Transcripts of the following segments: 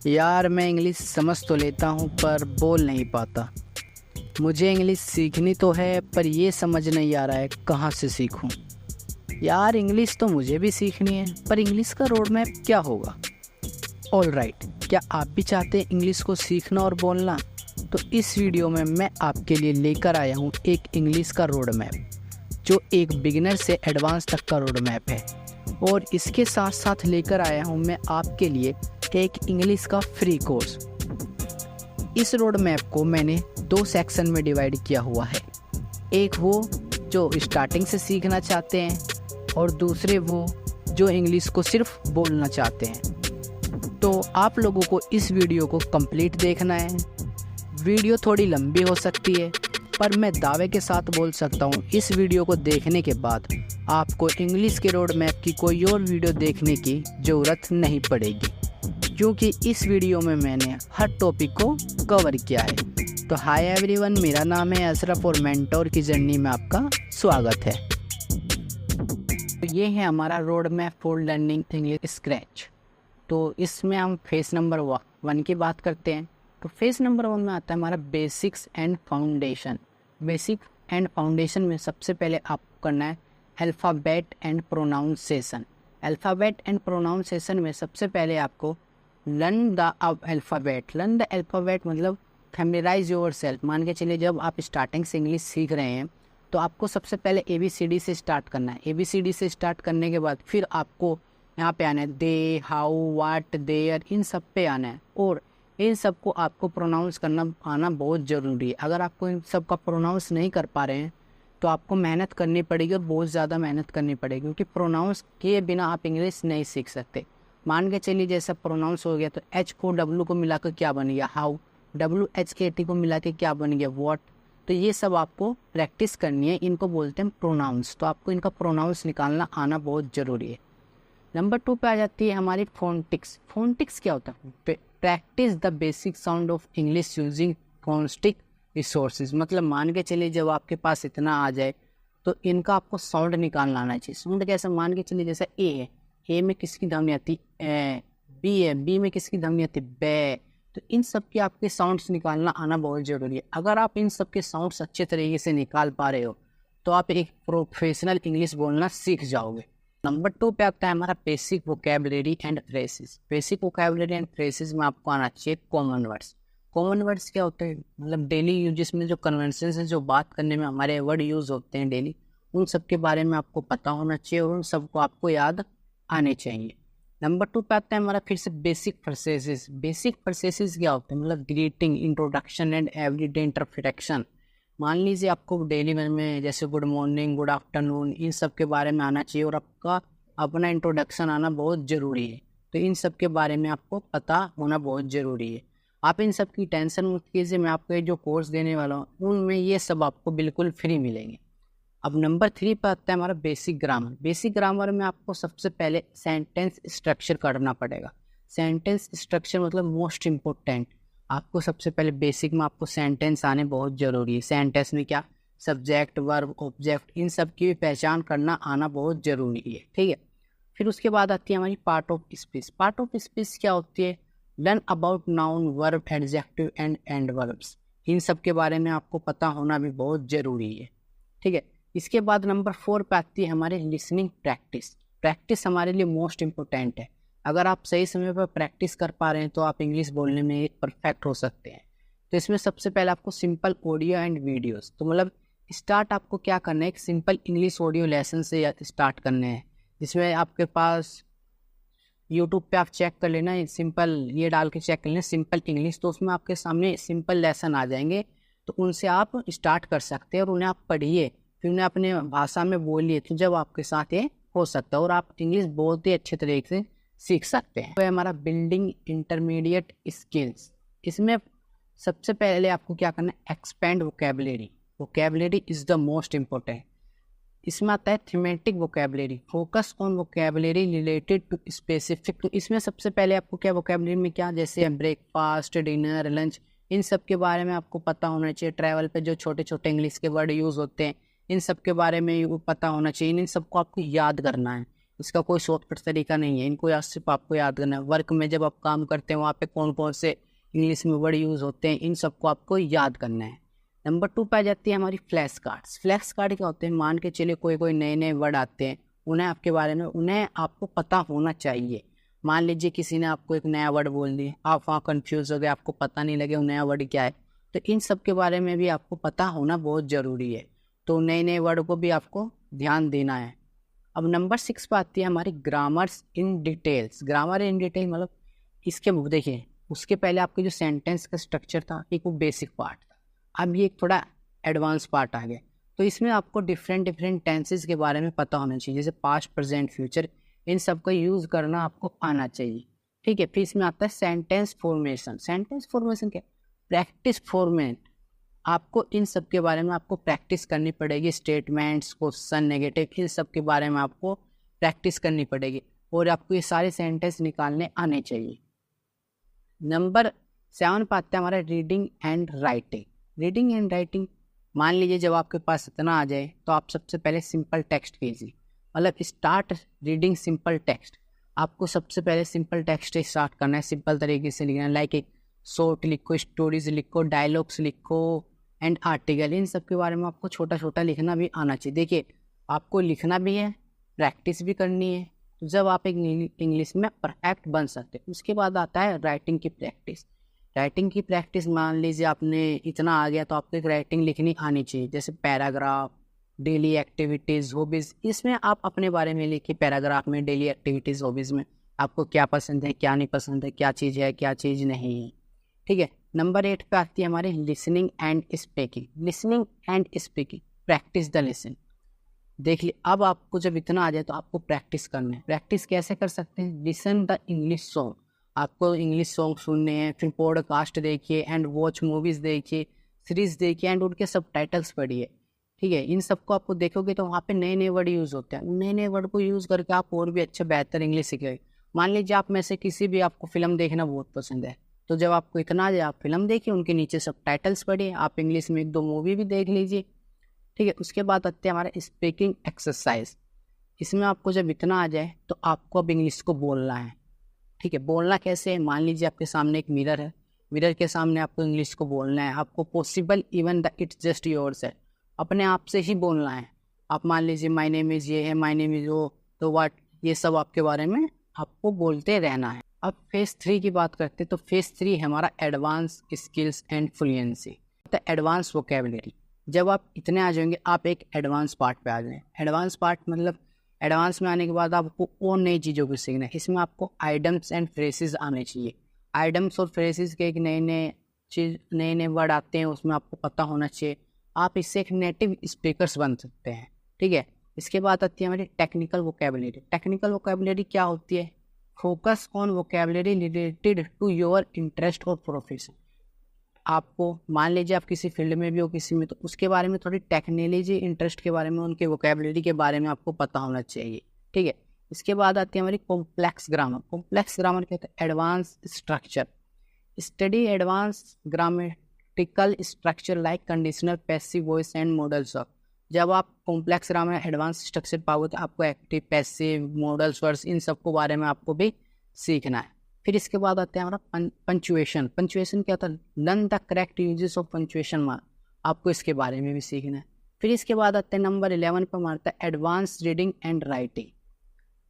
यार मैं इंग्लिश समझ तो लेता हूँ पर बोल नहीं पाता। मुझे इंग्लिश सीखनी तो है पर ये समझ नहीं आ रहा है कहाँ से सीखूँ। यार इंग्लिश तो मुझे भी सीखनी है पर इंग्लिश का रोड मैप क्या होगा। ऑलराइट, क्या आप भी चाहते हैं इंग्लिश को सीखना और बोलना? तो इस वीडियो में मैं आपके लिए लेकर आया हूँ एक इंग्लिश का रोड मैप, जो एक बिगिनर से एडवांस तक का रोड मैप है। और इसके साथ साथ लेकर आया हूँ मैं आपके लिए एक इंग्लिश का फ्री कोर्स। इस रोड मैप को मैंने 2 सेक्शन में डिवाइड किया हुआ है। एक वो जो स्टार्टिंग से सीखना चाहते हैं और दूसरे वो जो इंग्लिश को सिर्फ बोलना चाहते हैं। तो आप लोगों को इस वीडियो को कंप्लीट देखना है। वीडियो थोड़ी लंबी हो सकती है पर मैं दावे के साथ बोल सकता हूँ इस वीडियो को देखने के बाद आपको इंग्लिश के रोड मैप की कोई और वीडियो देखने की ज़रूरत नहीं पड़ेगी, क्योंकि इस वीडियो में मैंने हर टॉपिक को कवर किया है। तो हाय एवरीवन, मेरा नाम है अशरफ और मेंटोर की जर्नी में आपका स्वागत है। तो ये है हमारा road map for learning English scratch. तो इसमें हम फेस नंबर 1 की बात करते हैं। तो फेस नंबर 1 में आता है हमारा basics and foundation. Basic and foundation में सबसे पहले आपको करना है alphabet and pronunciation. Alphabet and pronunciation में सबसे पहले आपको learn the alphabet. Learn the alphabet मतलब फैमिलियराइज योर सेल्फ। मान के चलिए जब आप स्टार्टिंग से इंग्लिश सीख रहे हैं तो आपको सबसे पहले ABCD से स्टार्ट करना है। ABCD से स्टार्ट करने के बाद फिर आपको यहाँ पे आना है दे, हाउ, वाट, देयर, इन सब पे आना है। और इन सब को आपको प्रोनाउंस करना आना बहुत ज़रूरी है। अगर आपको इन सब का प्रोनाउंस नहीं कर पा रहे हैं तो आपको मेहनत करनी पड़ेगी और बहुत ज़्यादा मेहनत करनी पड़ेगी, क्योंकि प्रोनाउंस किए बिना आप इंग्लिश नहीं सीख सकते। मान के चलिए जैसा प्रोनाउंस हो गया तो H को W को मिलाकर क्या बन गया हाउ, WHAT को मिला के क्या बन गया व्हाट। तो ये सब आपको प्रैक्टिस करनी है। इनको बोलते हैं प्रोनाउंस। तो आपको इनका प्रोनाउंस निकालना आना बहुत ज़रूरी है। नंबर 2 पे आ जाती है हमारी फोनेटिक्स। फोनेटिक्स क्या होता है? Practice the basic sound of English using phonetic resources. मतलब मान के चलिए जब आपके पास इतना आ जाए तो इनका आपको साउंड निकालना आना चाहिए। साउंड कैसा? मान के चलिए जैसा ए है, ए में किसकी ध्वनि आती है? बी है, बी में किसकी ध्वनि आती है? बे। तो इन सब के आपके साउंड्स निकालना आना बहुत ज़रूरी है। अगर आप इन सब के साउंड्स अच्छे तरीके से निकाल पा रहे हो तो आप एक प्रोफेशनल इंग्लिश बोलना सीख जाओगे। नंबर 2 पे आता है हमारा basic vocabulary and phrases. Basic vocabulary and phrases में आपको आना चाहिए कॉमन वर्ड्स। कॉमन वर्ड्स क्या होते हैं? मतलब डेली यूजेस में जो कन्वेंशंस हैं, जो बात करने में हमारे वर्ड यूज़ होते हैं डेली, उन सब के बारे में आपको पता होना चाहिए और उन सबको आपको याद आने चाहिए। नंबर 2 पे आता है हमारा फिर से बेसिक फ्रेजेस। बेसिक फ्रेजेस क्या होते हैं? मतलब greeting, introduction and everyday interpretation. मान लीजिए आपको डेली में जैसे गुड मॉर्निंग, गुड आफ्टरनून, इन सब के बारे में आना चाहिए और आपका अपना इंट्रोडक्शन आना बहुत ज़रूरी है। तो इन सब के बारे में आपको पता होना बहुत ज़रूरी है। आप इन सब की टेंशन मत कीजिए, मैं आपको ये जो कोर्स देने वाला हूँ उनमें ये सब आपको बिल्कुल फ्री मिलेंगे। अब नंबर 3 पर आता है हमारा बेसिक ग्रामर। बेसिक ग्रामर में आपको सबसे पहले सेंटेंस स्ट्रक्चर करना पड़ेगा। सेंटेंस स्ट्रक्चर मतलब मोस्ट इम्पोर्टेंट। आपको सबसे पहले बेसिक में आपको सेंटेंस आने बहुत ज़रूरी है। सेंटेंस में क्या? सब्जेक्ट, वर्ब, ऑब्जेक्ट, इन सब की पहचान करना आना बहुत ज़रूरी है। ठीक है। फिर उसके बाद आती है हमारी part of speech. Part of speech क्या होती है? Learn about noun, verb, adjective and adverbs. इन सब के बारे में आपको पता होना भी बहुत ज़रूरी है। ठीक है। इसके बाद नंबर 4 पे आती है हमारे लिसनिंग प्रैक्टिस। प्रैक्टिस हमारे लिए मोस्ट इम्पोर्टेंट है। अगर आप सही समय पर प्रैक्टिस कर पा रहे हैं तो आप इंग्लिश बोलने में परफेक्ट हो सकते हैं। तो इसमें सबसे पहले आपको सिंपल ऑडियो एंड वीडियोस, तो मतलब स्टार्ट आपको क्या करना है? एक सिंपल इंग्लिश ऑडियो लेसन से स्टार्ट करने हैं, जिसमें आपके पास यूट्यूब पे आप चेक कर लेना, सिंपल ये डाल के चेक कर लेना सिंपल इंग्लिश, तो उसमें आपके सामने सिंपल लेसन आ जाएंगे। तो उनसे आप स्टार्ट कर सकते हैं और उन्हें आप पढ़िए, फिर उन्हें अपने भाषा में बोलिए, तो जब आपके साथ ये हो सकता है और आप इंग्लिश बहुत ही अच्छे तरीके से सीख सकते हैं। तो हमारा बिल्डिंग इंटरमीडिएट स्किल्स। इसमें सबसे पहले आपको क्या करना है? Expand vocabulary. Vocabulary is the most important. इसमें आता है thematic vocabulary. Focus on vocabulary related to specific. तो इसमें सबसे पहले आपको क्या वोकैबुलरी में क्या, जैसे ब्रेकफास्ट, डिनर, लंच, इन सब के बारे में आपको पता होना चाहिए। ट्रैवल पे जो छोटे छोटे इंग्लिश के वर्ड यूज़ होते हैं इन सब के बारे में पता होना चाहिए। इन सबको आपको याद करना है। इसका कोई शॉर्टकट तरीका नहीं है, इनको सिर्फ आपको याद करना है। वर्क में जब आप काम करते हैं वहाँ पे कौन कौन से इंग्लिश में वर्ड यूज़ होते हैं, इन सबको आपको याद करना है। नंबर 2 पे आ जाती है हमारी फ्लैश कार्ड्स। फ्लैश कार्ड क्या होते हैं, मान के चलिए कोई नए नए वर्ड आते हैं, उन्हें आपके बारे में उन्हें आपको पता होना चाहिए। मान लीजिए किसी ने आपको एक नया वर्ड बोल दिया, आप वहाँ कन्फ्यूज़ हो गए, आपको पता नहीं लगे वो नया वर्ड क्या है, तो इन सब के बारे में भी आपको पता होना बहुत ज़रूरी है। तो नए नए वर्ड को भी आपको ध्यान देना है। अब नंबर 6 पे आती है हमारी grammars in details. Grammar in detail मतलब इसके देखिए, उसके पहले आपके जो सेंटेंस का स्ट्रक्चर था एक वो बेसिक पार्ट था, अब ये एक थोड़ा एडवांस पार्ट आ गया। तो इसमें आपको डिफरेंट टेंसेस के बारे में पता होना चाहिए, जैसे पास्ट, प्रेजेंट, फ्यूचर, इन सब का यूज़ करना आपको आना चाहिए। ठीक है, फिर इसमें आता है सेंटेंस फॉर्मेशन। सेंटेंस फॉर्मेशन क्या, प्रैक्टिस फॉर्मेट। आपको इन सब के बारे में आपको प्रैक्टिस करनी पड़ेगी। स्टेटमेंट्स, क्वेश्चन, नेगेटिव, इन सब के बारे में आपको प्रैक्टिस करनी पड़ेगी और आपको ये सारे सेंटेंस निकालने आने चाहिए। नंबर 7 पे आता है हमारा reading and writing. Reading and writing, मान लीजिए जब आपके पास इतना आ जाए तो आप सबसे पहले सिंपल टेक्स्ट कीजिए, मतलब स्टार्ट रीडिंग सिंपल टेक्स्ट। आपको सबसे पहले सिंपल टेक्स्ट स्टार्ट करना है, सिंपल तरीके से लिखना है। लाइक एक शॉर्ट लिखो, स्टोरीज लिखो, डायलॉग्स लिखो एंड आर्टिकल, इन सब के बारे में आपको छोटा छोटा लिखना भी आना चाहिए। देखिए, आपको लिखना भी है, प्रैक्टिस भी करनी है, तो जब आप एक इंग्लिश में परफेक्ट बन सकते हैं। उसके बाद आता है राइटिंग की प्रैक्टिस। राइटिंग की प्रैक्टिस, मान लीजिए आपने इतना आ गया तो आपको एक राइटिंग लिखनी आनी चाहिए, जैसे पैराग्राफ, डेली एक्टिविटीज़, हॉबीज़, इसमें आप अपने बारे में लिखिए। पैराग्राफ में, डेली एक्टिविटीज़, हॉबीज़ में आपको क्या पसंद है, क्या नहीं पसंद है, क्या चीज़ है, क्या चीज़ नहीं है। ठीक है, नंबर 8 पे आती है हमारी listening and speaking. Listening and speaking, practice the listen. देख ली, अब आपको जब इतना आ जाए तो आपको प्रैक्टिस करना है। प्रैक्टिस कैसे कर सकते हैं, लिसन द इंग्लिश सॉन्ग। आपको इंग्लिश सॉन्ग सुनने हैं, फिर पॉडकास्ट देखिए एंड वॉच मूवीज़ देखिए, सीरीज़ देखिए एंड उनके सबटाइटल्स पढ़िए। ठीक है, इन सबको आपको देखोगे तो वहाँ पे नए नए वर्ड यूज़ होते हैं। नए नए वर्ड को यूज़ करके आप और भी अच्छा बेहतर इंग्लिश सीखेंगे। मान लीजिए आप में से किसी भी, आपको फिल्म देखना बहुत पसंद है, तो जब आपको इतना आ जाए आप फिल्म देखिए, उनके नीचे सबटाइटल्स पढ़िए, आप इंग्लिश में 1-2 मूवी भी देख लीजिए। ठीक है, उसके बाद आते हैं हमारे स्पीकिंग एक्सरसाइज। इसमें आपको जब इतना आ जाए तो आपको अब इंग्लिश को बोलना है। ठीक है, बोलना कैसे है, मान लीजिए आपके सामने एक मिरर है, मिरर के सामने आपको इंग्लिश को बोलना है। आपको possible even the it's just yours है, अपने आप से ही बोलना है। आप मान लीजिए माय नेम इज़ ये है, माय नेम इज़ वो, तो व्हाट, ये सब आपके बारे में आपको बोलते रहना है। अब फेज 3 की बात करते हैं, तो फेज 3 है हमारा एडवांस स्किल्स एंड फ्लुएंसी, तो एडवांस वोकेबलरी। जब आप इतने आ जाएंगे, आप एक एडवांस पार्ट पे आ जाए। एडवांस पार्ट मतलब एडवांस में आने के बाद आपको और नई चीज़ों को सीखना है। इसमें आपको आइडम्स एंड फ्रेजेस आने चाहिए। आइडम्स और फ्रेजेस के एक नए नए वर्ड आते हैं, उसमें आपको पता होना चाहिए। आप इससे एक नेटिव स्पीकर्स बन सकते हैं। ठीक है, इसके बाद आती है हमारी टेक्निकल वोकेबलरी। टेक्निकल वोकेबलरी क्या होती है, focus on vocabulary related to your interest और प्रोफेशन। आपको मान लीजिए आप किसी फील्ड में भी हो, किसी में, तो उसके बारे में थोड़ी टेक्नोलॉजी इंटरेस्ट के बारे में, उनके वोकेबलरी के बारे में आपको पता होना चाहिए। ठीक है, इसके बाद आती है हमारी कॉम्प्लेक्स ग्रामर। कॉम्प्लेक्स ग्रामर कहते हैं advance structure. Study advance grammatical structure like conditional, passive voice and models of. जब आप कॉम्प्लेक्स ग्रामर एडवांस स्ट्रक्चर पाओगे तो आपको एक्टिव, पैसिव, मॉडल्स वर्ड्स, इन सब को बारे में आपको भी सीखना है। फिर इसके बाद आते हैं हमारा पंचुएशन। पंचुएशन क्या होता है, learn the correct uses of punctuation mark, आपको इसके बारे में भी सीखना है। फिर इसके बाद आते हैं नंबर 11 पर मारता है एडवांस रीडिंग एंड राइटिंग।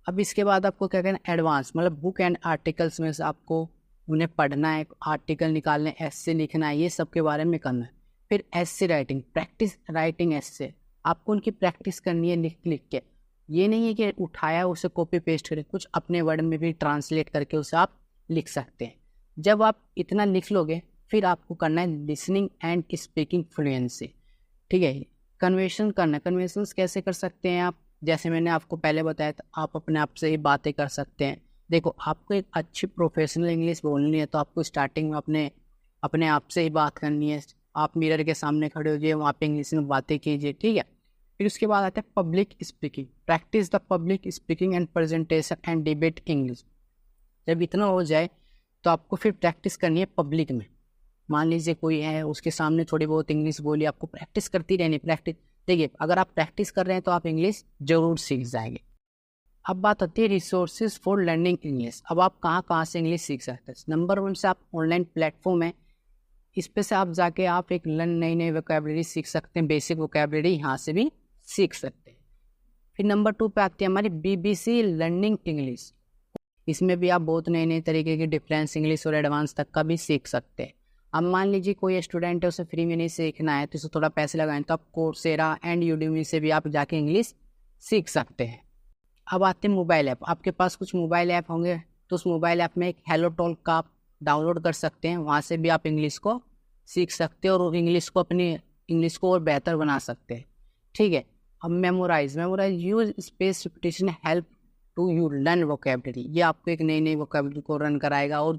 अब इसके बाद आपको क्या करना है, एडवांस मतलब बुक एंड आर्टिकल्स में से आपको उन्हें पढ़ना है, आर्टिकल निकालने, एस्से लिखना है, ये सब के बारे में करना है। फिर एस्से राइटिंग, प्रैक्टिस राइटिंग एस्से, आपको उनकी प्रैक्टिस करनी है लिख लिख के। ये नहीं है कि उठाया उसे कॉपी पेस्ट करें, कुछ अपने वर्ड में भी ट्रांसलेट करके उसे आप लिख सकते हैं। जब आप इतना लिख लोगे, फिर आपको करना है लिसनिंग एंड स्पीकिंग फ्लुएंसी। ठीक है, कन्वर्सेशन करना है। कन्वर्सेशंस कैसे कर सकते हैं आप, जैसे मैंने आपको पहले बताया था, आप अपने आप से ही बातें कर सकते हैं। देखो, आपको एक अच्छी प्रोफेशनल इंग्लिश बोलनी है तो आपको स्टार्टिंग में अपने आप से ही बात करनी है। आप मिरर के सामने खड़े हो जाइए, वहाँ पे इंग्लिश में बातें कीजिए। ठीक है, फिर उसके बाद आता है public speaking. Practice the public speaking and presentation and debate English. जब इतना हो जाए तो आपको फिर प्रैक्टिस करनी है पब्लिक में। मान लीजिए कोई है, उसके सामने थोड़ी बहुत इंग्लिश बोली, आपको प्रैक्टिस करती रहनी। प्रैक्टिस, देखिए, अगर आप प्रैक्टिस कर रहे हैं तो आप इंग्लिश जरूर सीख जाएंगे। अब बात आती है रिसोर्सेज फॉर लर्निंग इंग्लिश। अब आप कहाँ कहाँ से इंग्लिश सीख सकते हैं। नंबर 1 से आप ऑनलाइन प्लेटफॉर्म है, इस पे से आप जाके आप एक नई नई वोकैबलरी सीख सकते हैं, बेसिक वोकैबलरी यहाँ से भी सीख सकते हैं। फिर नंबर 2 पे आती है हमारी BBC लर्निंग इंग्लिश। इसमें भी आप बहुत नए नए तरीके की डिफरेंस इंग्लिश और एडवांस तक का भी सीख सकते हैं। अब मान लीजिए कोई स्टूडेंट है, उसे फ्री में नहीं सीखना है तो उसे थोड़ा पैसे लगाएं, तो आप कोर्सेरा एंड यूडेमी से भी आप जाके इंग्लिश सीख सकते हैं। अब आते हैं मोबाइल ऐप। आपके पास कुछ मोबाइल ऐप होंगे तो उस मोबाइल ऐप में एक हेलो टॉक का आप डाउनलोड कर सकते हैं, वहाँ से भी आप इंग्लिश को सीख सकते हैं और अपनी इंग्लिश को और बेहतर बना सकते हैं। ठीक है। अब memorize use space repetition help to you learn vocabulary. ये आपको एक नई नई वोकैबलरी को रन कराएगा और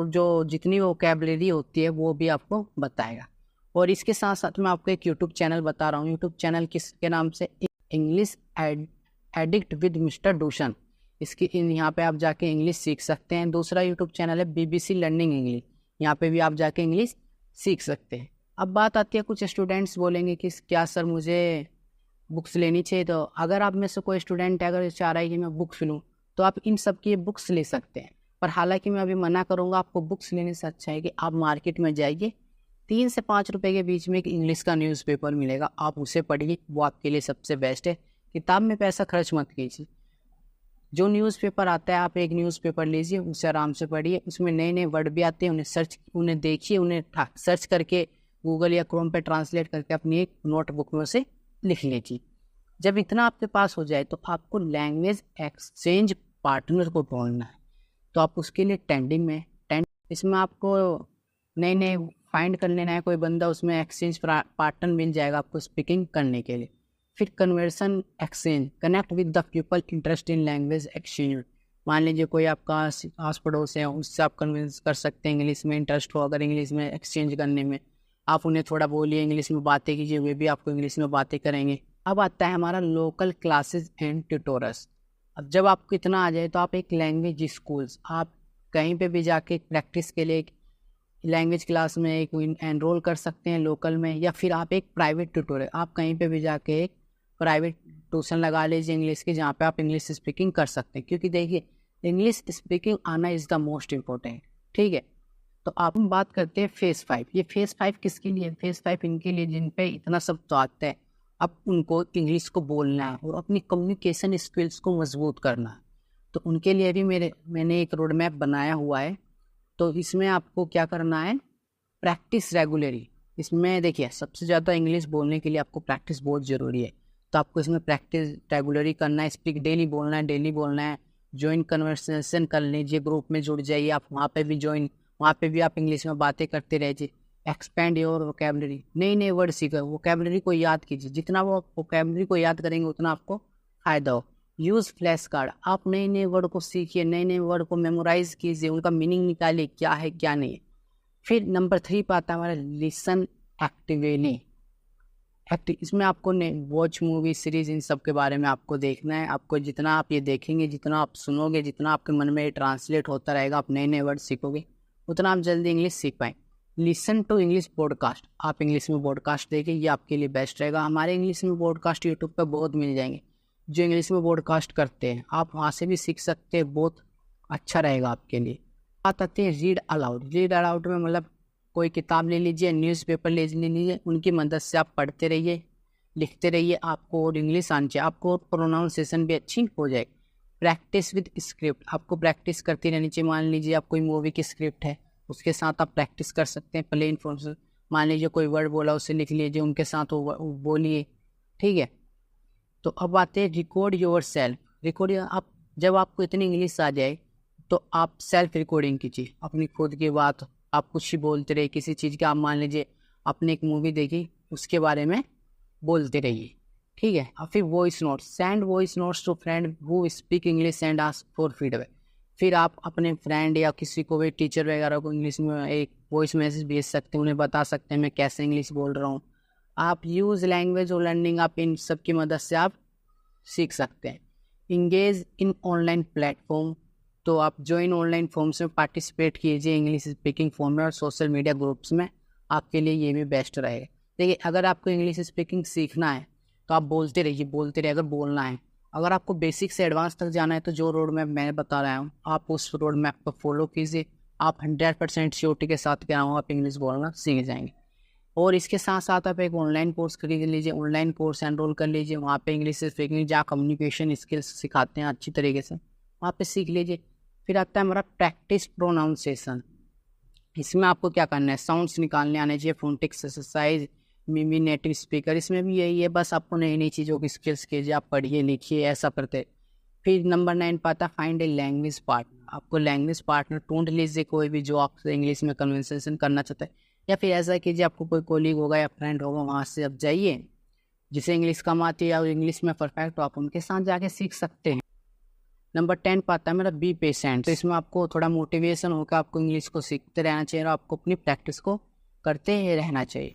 जो जितनी वोकैबलरी होती है वो भी आपको बताएगा। और इसके साथ साथ मैं आपको एक यूट्यूब चैनल बता रहा हूँ। यूट्यूब चैनल किसके नाम से, इंग्लिश एडिक्ट विद मिस्टर दूषण। इसकी यहाँ पे आप जाके इंग्लिश सीख सकते हैं। दूसरा यूट्यूब चैनल है BBC लर्निंग इंग्लिश, यहाँ पे भी आप जाके इंग्लिश सीख सकते हैं। अब बात आती है, कुछ स्टूडेंट्स बोलेंगे कि क्या सर मुझे बुक्स लेनी चाहिए। तो अगर आप में से कोई स्टूडेंट है अगर चाह रहा है कि मैं बुक्स लूँ तो आप इन सब की बुक्स ले सकते हैं। पर हालांकि मैं अभी मना करूँगा, आपको बुक्स लेने से अच्छा है कि आप मार्केट में जाइए, 3 से 5 रुपए के बीच में एक इंग्लिश का न्यूज़पेपर मिलेगा, आप उसे पढ़िए, वो आपके लिए सबसे बेस्ट है। किताब में पैसा खर्च मत कीजिए। जो न्यूज़पेपर आता है आप एक न्यूज़पेपर लीजिए, उसे आराम से पढ़िए, उसमें नए नए वर्ड भी आते हैं, उन्हें देखिए, उन्हें सर्च करके गूगल या क्रोम पे ट्रांसलेट करके अपनी एक नोटबुक में उसे लिख लीजिए। जब इतना आपके पास हो जाए तो आपको लैंग्वेज एक्सचेंज पार्टनर को ढूंढना है। तो आप उसके लिए इसमें आपको नए नए फाइंड कर लेना है कोई बंदा, उसमें एक्सचेंज पार्टनर मिल जाएगा आपको स्पीकिंग करने के लिए। फिर conversion exchange, connect with the people interest in language exchange. मान लीजिए कोई आपका आस पड़ोस है, उससे आप कन्विंस कर सकते हैं, इंग्लिश में इंटरेस्ट हो अगर इंग्लिश में एक्सचेंज करने में, आप उन्हें थोड़ा बोलिए, इंग्लिश में बातें कीजिए, वे भी आपको इंग्लिश में बातें करेंगे। अब आता है हमारा लोकल क्लासेस एंड ट्यूटोर्स। अब जब आपको इतना आ जाए तो आप एक लैंग्वेज स्कूल्स, आप कहीं पे भी जाके प्रैक्टिस के लिए लैंग्वेज क्लास में एक एनरोल कर सकते हैं लोकल में, या फिर आप एक प्राइवेट ट्यूटोरियल, आप कहीं पे भी जाके एक प्राइवेट ट्यूशन लगा लीजिए इंग्लिश की, जहाँ पे आप इंग्लिश स्पीकिंग कर सकते हैं। क्योंकि देखिए इंग्लिश स्पीकिंग आना इज़ द मोस्ट इम्पोर्टेंट। ठीक है। तो आप हम बात करते हैं फेस 5। ये फेस 5 किसके लिए? फेस 5 इनके लिए जिन पे इतना सब तो आता है, अब उनको इंग्लिश को बोलना है और अपनी कम्युनिकेशन स्किल्स को मजबूत करना है। तो उनके लिए भी मैंने एक रोड मैप बनाया हुआ है। तो इसमें आपको क्या करना है, प्रैक्टिस रेगुलरली। इसमें देखिए सबसे ज़्यादा इंग्लिश बोलने के लिए आपको प्रैक्टिस बहुत ज़रूरी है। तो आपको इसमें प्रैक्टिस रेगुलरली करना है, स्पीक डेली बोलना है। ज्वाइन कन्वर्सेशन कर लीजिए, ग्रुप में जुड़ जाइए आप, वहाँ पे भी आप इंग्लिश में बातें करते रहिए। एक्सपेंड योर वोकैबलरी, नए नए वर्ड सीखो, वोकैबलरी को याद कीजिए, जितना वो वोकैबलरी को याद करेंगे उतना आपको फ़ायदा हो। यूज़ फ्लैश कार्ड, आप नए नए वर्ड को सीखिए, नए नए वर्ड को मेमोराइज कीजिए, उनका मीनिंग निकालिए क्या है क्या नहीं है। फिर नंबर 3 पे आता है हमारा लिसन एक्टिवली। इसमें आपको वॉच मूवी सीरीज इन सब के बारे में आपको देखना है। आपको जितना आप ये देखेंगे, जितना आप सुनोगे, जितना आपके मन में ट्रांसलेट होता रहेगा, आप नए नए वर्ड सीखोगे, उतना आप जल्दी इंग्लिश सीख पाएँ। लिसन टू इंग्लिश पॉडकास्ट, आप इंग्लिश में पॉडकास्ट देखिए, ये आपके लिए बेस्ट रहेगा। हमारे इंग्लिश में पॉडकास्ट यूट्यूब पर बहुत मिल जाएंगे जो इंग्लिश में पॉडकास्ट करते हैं, आप वहाँ से भी सीख सकते हैं, बहुत अच्छा रहेगा आपके लिए। बात आती है रीड अलाउड। रीड अलाउड में मतलब कोई किताब ले लीजिए, न्यूज़पेपर ले लीजिए, उनकी मदद से आप पढ़ते रहिए, लिखते रहिए, आपको और इंग्लिश आनी चाहिए, आपको प्रोनाउंसिएशन भी अच्छी हो जाए। प्रैक्टिस विद स्क्रिप्ट, आपको प्रैक्टिस करती रहनी चाहिए। मान लीजिए आप कोई मूवी की स्क्रिप्ट है, उसके साथ आप प्रैक्टिस कर सकते हैं प्लेन फॉर्म से। मान लीजिए कोई वर्ड बोला, उसे लिख लीजिए, उनके साथ वो बोलिए। ठीक है। तो अब आते हैं रिकॉर्ड योर सेल्फ। आप जब आपको इतनी इंग्लिश आ जाए तो आप सेल्फ रिकॉर्डिंग कीजिए, अपनी खुद की बात आप कुछ ही बोलते रहिए किसी चीज़ की। आप मान लीजिए आपने एक मूवी देखी, उसके बारे में बोलते रहिए। ठीक है। और फिर voice notes, send voice notes to friend who speak English and ask for feedback. फिर आप अपने फ्रेंड या किसी को भी, टीचर वगैरह को इंग्लिश में एक वॉइस मैसेज भेज सकते हैं, उन्हें बता सकते हैं मैं कैसे इंग्लिश बोल रहा हूँ। आप यूज़ लैंग्वेज और लर्निंग, आप इन सब की मदद से आप सीख सकते हैं। इंगेज इन ऑनलाइन प्लेटफॉर्म, तो आप ज्वाइन ऑनलाइन फॉर्म्स में पार्टिसिपेट कीजिए, इंग्लिश स्पीकिंग फॉर्म में और सोशल मीडिया ग्रुप्स में, आपके लिए ये भी बेस्ट रहेगा। देखिए अगर आपको इंग्लिश स्पीकिंग सीखना है तो आप बोलते रहिए, अगर बोलना है। अगर आपको बेसिक से एडवांस तक जाना है तो जो रोड मैप मैं बता रहा हूँ आप उस रोड मैप को फॉलो कीजिए। आप 100% श्योरिटी के साथ क्या हो आप इंग्लिश बोलना सीख जाएंगे। और इसके साथ साथ आप एक ऑनलाइन कोर्स खरीद लीजिए, ऑनलाइन कोर्स एनरोल कर लीजिए। वहाँ पे इंग्लिश से स्पीकिंग जहाँ कम्युनिकेशन स्किल्स सिखाते हैं अच्छी तरीके से, वहाँ पे सीख लीजिए। फिर आता है हमारा प्रैक्टिस प्रोनाउंसिएशन। इसमें आपको क्या करना है, साउंड्स निकालने आने चाहिए, फोनेटिक्स एक्सरसाइज, मिमी नेटिव स्पीकर, इसमें भी यही है। बस आपको नई नई चीज़ों की स्किल्स कीजिए, आप पढ़िए लिखिए ऐसा करते। फिर नंबर 9 पाता फाइंड ए लैंग्वेज पार्टनर। आपको लैंग्वेज पार्टनर ढूंढ लीजिए, कोई भी जो आपसे इंग्लिश में कन्वर्सेशन करना चाहता है। या फिर ऐसा कीजिए, आपको कोई कोलीग होगा या फ्रेंड होगा, वहाँ से आप जाइए जिसे इंग्लिश कम आती है या इंग्लिश में परफेक्ट हो, आप उनके साथ जाके सीख सकते हैं। नंबर 10 पाता है मेरा बी पेशेंट। तो इसमें आपको थोड़ा मोटिवेशन होकर आपको इंग्लिश को सीखते रहना चाहिए और आपको अपनी प्रैक्टिस को करते ही रहना चाहिए।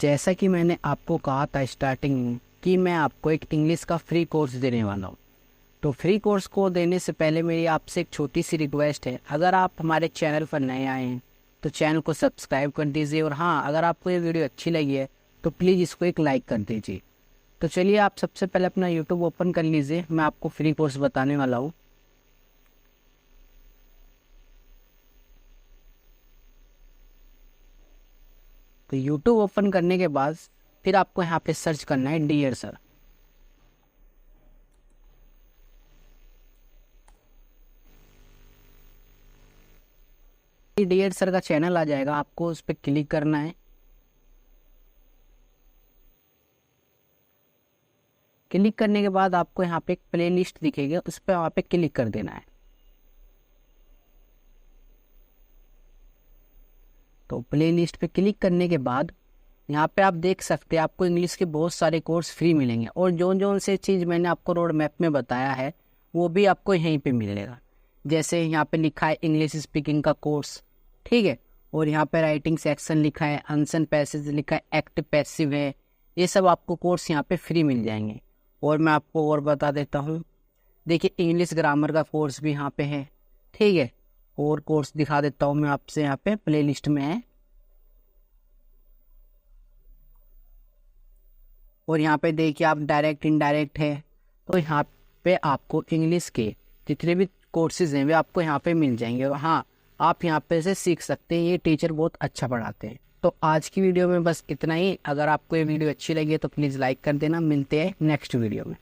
जैसा कि मैंने आपको कहा था स्टार्टिंग में कि मैं आपको एक इंग्लिश का फ्री कोर्स देने वाला हूँ। तो फ्री कोर्स को देने से पहले मेरी आपसे एक छोटी सी रिक्वेस्ट है, अगर आप हमारे चैनल पर नए आए हैं तो चैनल को सब्सक्राइब कर दीजिए। और हाँ, अगर आपको ये वीडियो अच्छी लगी है तो प्लीज़ इसको एक लाइक कर दीजिए। तो चलिए आप सबसे पहले अपना यूट्यूब ओपन कर लीजिए, मैं आपको फ्री कोर्स बताने वाला हूँ। तो यूट्यूब ओपन करने के बाद फिर आपको यहाँ पे सर्च करना है डियर सर। डियर सर का चैनल आ जाएगा, आपको उस पर क्लिक करना है। क्लिक करने के बाद आपको यहाँ पे एक प्लेलिस्ट दिखेगी, उस पर वहाँ पे क्लिक कर देना है। तो प्लेलिस्ट पे क्लिक करने के बाद यहाँ पे आप देख सकते हैं आपको इंग्लिश के बहुत सारे कोर्स फ्री मिलेंगे। और जो से चीज़ मैंने आपको रोड मैप में बताया है वो भी आपको यहीं पे मिलेगा। जैसे यहाँ पे लिखा है इंग्लिश स्पीकिंग का कोर्स, ठीक है। और यहाँ पे राइटिंग सेक्शन लिखा है, आंसर पैसेज लिखा है, एक्टिव पैसिव है, ये सब आपको कोर्स यहाँ पे फ्री मिल जाएंगे। और मैं आपको और बता देता हूँ, देखिए इंग्लिश ग्रामर का कोर्स भी यहाँ पे है, ठीक है। और कोर्स दिखा देता हूँ मैं आपसे, यहाँ पे प्ले लिस्ट में है। और यहाँ पे देखिए आप डायरेक्ट इनडायरेक्ट है, तो यहाँ पे आपको इंग्लिश के जितने भी कोर्सेज हैं वे आपको यहाँ पे मिल जाएंगे। हाँ, आप यहाँ पे से सीख सकते हैं, ये टीचर बहुत अच्छा पढ़ाते हैं। तो आज की वीडियो में बस इतना ही। अगर आपको ये वीडियो अच्छी लगी है तो प्लीज़ लाइक कर देना। मिलते हैं नेक्स्ट वीडियो में।